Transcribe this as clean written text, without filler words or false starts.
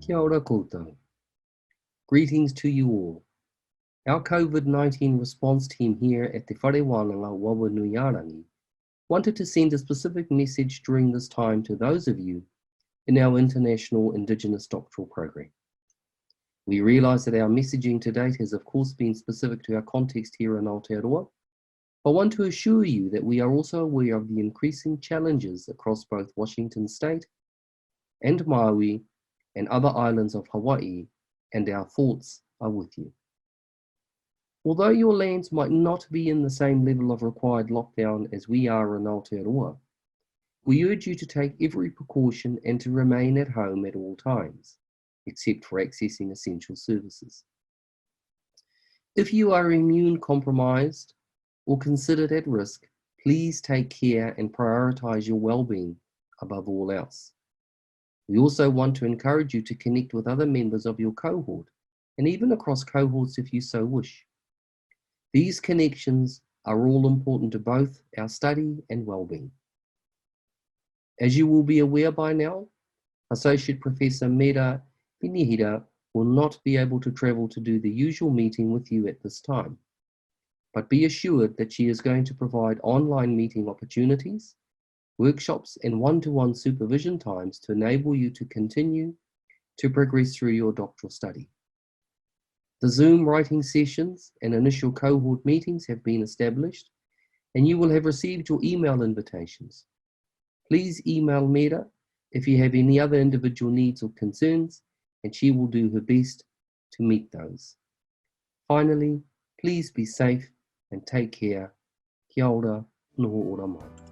Kia ora koutou. Greetings to you all. Our COVID-19 response team here at the Whare Wānanga Awanuiārangi wanted to send a specific message during this time to those of you in our International Indigenous Doctoral Program. We realise that our messaging to date has of course been specific to our context here in Aotearoa, but want to assure you that we are also aware of the increasing challenges across both Washington State and Maui and other islands of Hawaii, and our thoughts are with you. Although your lands might not be in the same level of required lockdown as we are in Aotearoa, we urge you to take every precaution and to remain at home at all times, except for accessing essential services. If you are immune compromised or considered at risk, please take care and prioritise your well-being above all else. We also want to encourage you to connect with other members of your cohort, and even across cohorts if you so wish. These connections are all important to both our study and well-being. As you will be aware by now, Associate Professor Mera Pinihira will not be able to travel to do the usual meeting with you at this time, but be assured that she is going to provide online meeting opportunities, workshops and one-to-one supervision times to enable you to continue to progress through your doctoral study. The Zoom writing sessions and initial cohort meetings have been established, and you will have received your email invitations. Please email Mera if you have any other individual needs or concerns, and she will do her best to meet those. Finally, please be safe and take care. Kia ora, noho ora mai.